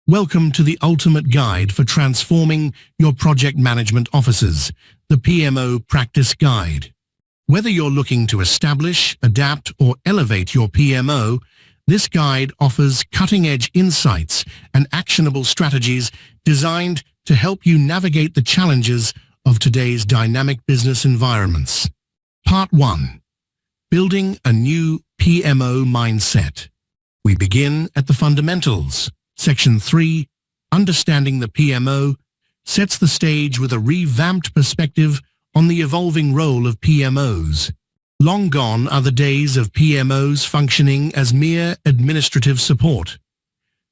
Welcome to the ultimate guide for transforming your project management offices, the PMO Practice Guide. Whether you're looking to establish, adapt, or elevate your PMO, this guide offers cutting-edge insights and actionable strategies designed to help you navigate the challenges of today's dynamic business environments. Part 1. Building a new PMO mindset. We begin at the fundamentals. Section 3, Understanding the PMO, sets the stage with a revamped perspective on the evolving role of PMOs. Long gone are the days of PMOs functioning as mere administrative support.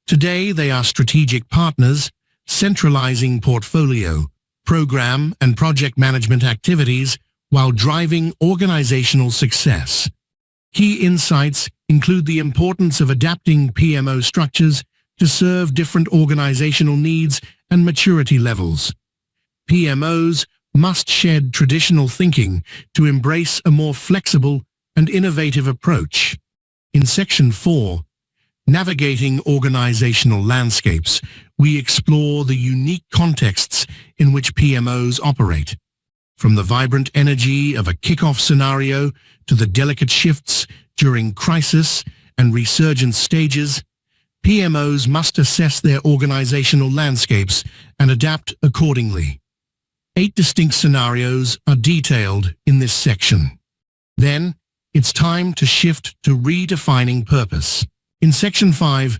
Today they are strategic partners, centralizing portfolio, program and project management activities while driving organizational success. Key insights include the importance of adapting PMO structures to serve different organizational needs and maturity levels. PMOs must shed traditional thinking to embrace a more flexible and innovative approach. In Section 4, Navigating Organizational Landscapes, we explore the unique contexts in which PMOs operate. From the vibrant energy of a kickoff scenario to the delicate shifts during crisis and resurgence stages, PMOs must assess their organizational landscapes and adapt accordingly. 8 distinct scenarios are detailed in this section. Then, it's time to shift to redefining purpose. In Section 5,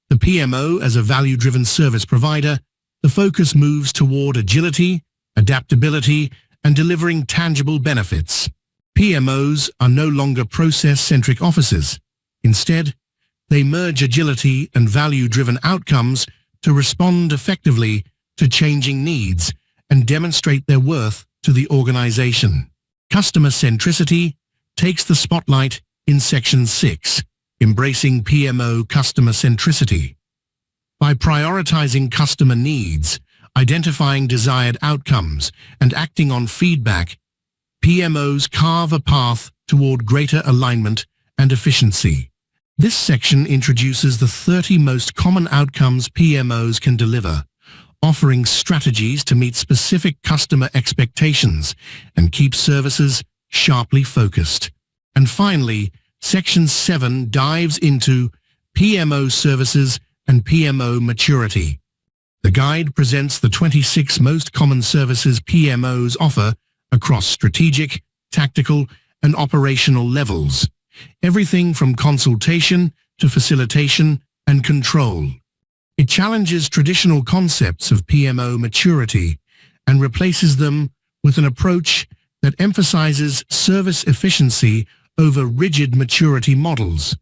the PMO as a value-driven service provider, the focus moves toward agility, adaptability, and delivering tangible benefits. PMOs are no longer process-centric offices. Instead, they merge agility and value-driven outcomes to respond effectively to changing needs and demonstrate their worth to the organization. Customer centricity takes the spotlight in Section 6, Embracing PMO Customer Centricity. By prioritizing customer needs, identifying desired outcomes, and acting on feedback, PMOs carve a path toward greater alignment and efficiency. This section introduces the 30 most common outcomes PMOs can deliver, offering strategies to meet specific customer expectations and keep services sharply focused. And finally, Section 7 dives into PMO services and PMO maturity. The guide presents the 26 most common services PMOs offer across strategic, tactical, and operational levels. Everything from consultation to facilitation and control. It challenges traditional concepts of PMO maturity and replaces them with an approach that emphasizes service efficiency over rigid maturity models.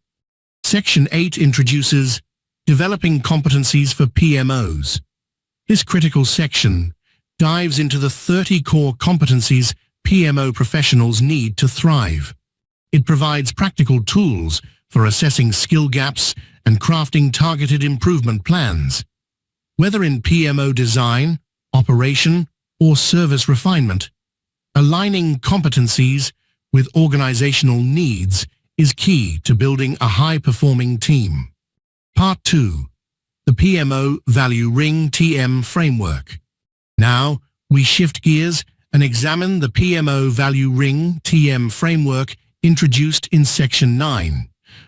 Section 8 introduces Developing Competencies for PMOs. This critical section dives into the 30 core competencies PMO professionals need to thrive. It provides practical tools for assessing skill gaps and crafting targeted improvement plans. Whether in PMO design, operation, or service refinement, aligning competencies with organizational needs is key to building a high-performing team. Part 2. The PMO Value Ring (TM) Framework. Now, we shift gears and examine the PMO Value Ring (TM) Framework introduced in Section 9,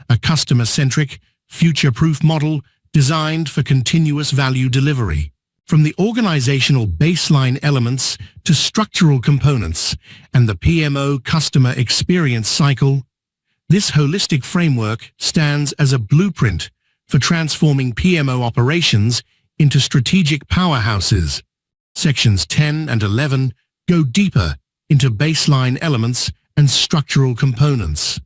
a customer-centric, future-proof model designed for continuous value delivery. From the organizational baseline elements to structural components and the PMO customer experience cycle, this holistic framework stands as a blueprint for transforming PMO operations into strategic powerhouses. Sections 10 and 11 go deeper into baseline elements and structural components.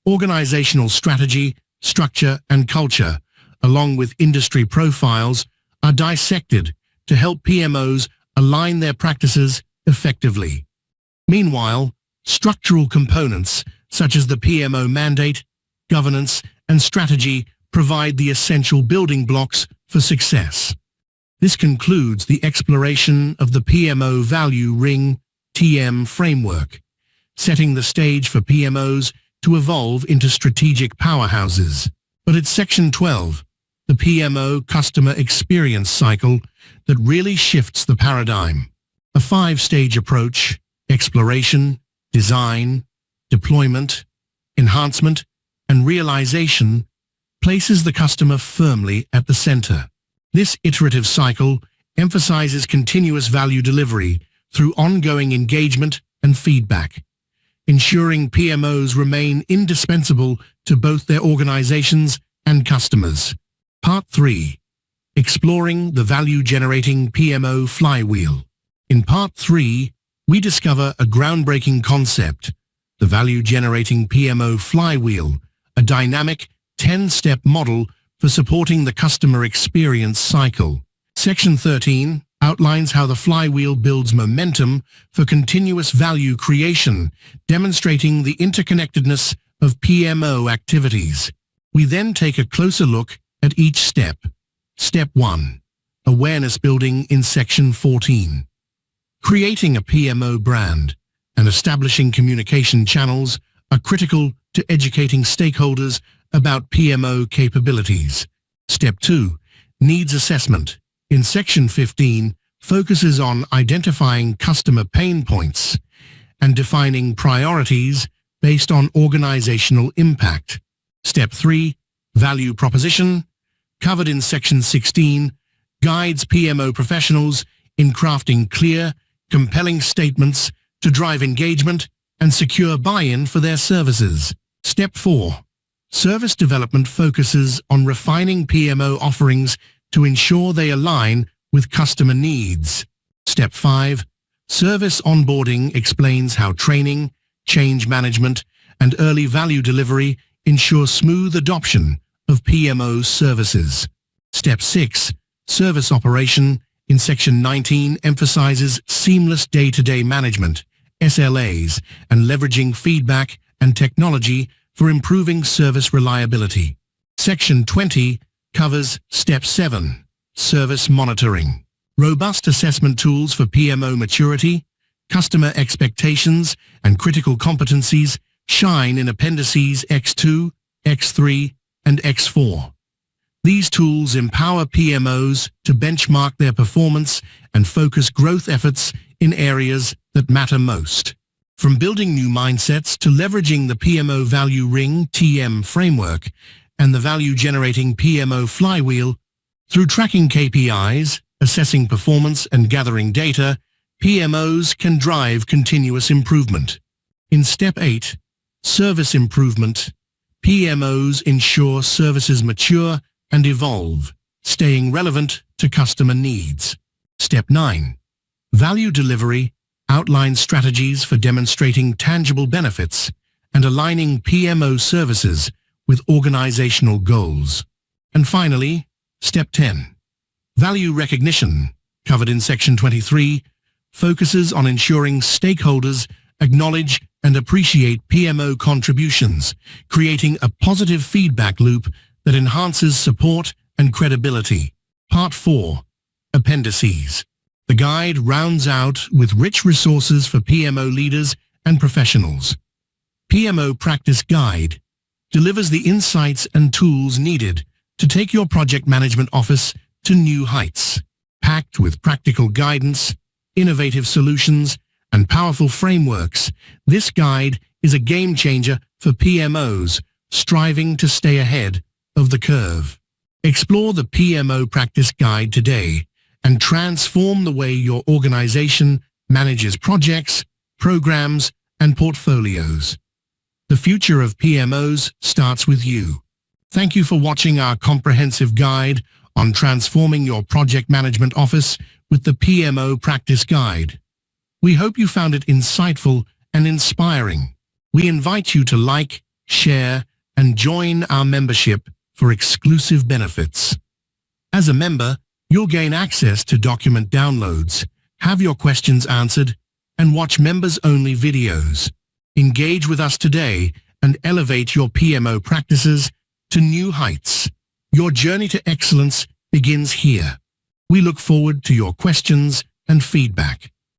Organizational strategy, structure, and culture, along with industry profiles, are dissected to help PMOs align their practices effectively. Meanwhile, structural components such as the PMO mandate, governance, and strategy provide the essential building blocks for success. This concludes the exploration of the PMO Value Ring (TM) framework, setting the stage for PMOs to evolve into strategic powerhouses. But at Section 12, the PMO customer experience cycle that really shifts the paradigm. A 5-stage approach: exploration, design, deployment, enhancement, and realization places the customer firmly at the center. This iterative cycle emphasizes continuous value delivery through ongoing engagement and feedback, ensuring PMOs remain indispensable to both their organizations and customers. Part 3. Exploring the value-generating PMO Flywheel. In Part 3, we discover a groundbreaking concept, the value-generating PMO Flywheel, a dynamic 10-step model for supporting the customer experience cycle. Section 13 outlines how the flywheel builds momentum for continuous value creation, demonstrating the interconnectedness of PMO activities. We then take a closer look at each step. Step 1. Awareness building in Section 14. Creating a PMO brand and establishing communication channels are critical to educating stakeholders about PMO capabilities. Step 2. Needs assessment. In Section 15, focuses on identifying customer pain points and defining priorities based on organizational impact. Step 3. Value proposition, covered in Section 16, guides PMO professionals in crafting clear, compelling statements to drive engagement and secure buy-in for their services. Step 4. Service development focuses on refining PMO offerings to ensure they align with customer needs. Step 5. Service onboarding explains how training, change management, and early value delivery ensure smooth adoption of PMO services. Step 6. Service operation in Section 19 emphasizes seamless day-to-day management, SLAs, and leveraging feedback and technology for improving service reliability. Section 20 covers Step 7, service monitoring. Robust assessment tools for PMO maturity, customer expectations, and critical competencies shine in Appendices X2, X3, and X4. These tools empower PMOs to benchmark their performance and focus growth efforts in areas that matter most. From building new mindsets to leveraging the PMO Value Ring (TM) framework and the value-generating PMO Flywheel, through tracking KPIs, assessing performance, and gathering data, PMOs can drive continuous improvement. In Step 8, service improvement, PMOs ensure services mature and evolve, staying relevant to customer needs. Step 9, value delivery, outlines strategies for demonstrating tangible benefits and aligning PMO services with organizational goals. And finally, Step 10, value recognition, covered in Section 23, focuses on ensuring stakeholders acknowledge and appreciate PMO contributions, creating a positive feedback loop that enhances support and credibility. Part 4, Appendices. The guide rounds out with rich resources for PMO leaders and professionals. PMO Practice Guide delivers the insights and tools needed to take your project management office to new heights. Packed with practical guidance, innovative solutions, and powerful frameworks, this guide is a game-changer for PMOs striving to stay ahead of the curve. Explore the PMO Practice Guide today and transform the way your organization manages projects, programs, and portfolios. The future of PMOs starts with you. Thank you for watching our comprehensive guide on transforming your project management office with the PMO Practice Guide. We hope you found it insightful and inspiring. We invite you to like, share, and join our membership for exclusive benefits. As a member, you'll gain access to document downloads, have your questions answered, and watch members-only videos. Engage with us today and elevate your PMO practices to new heights. Your journey to excellence begins here. We look forward to your questions and feedback.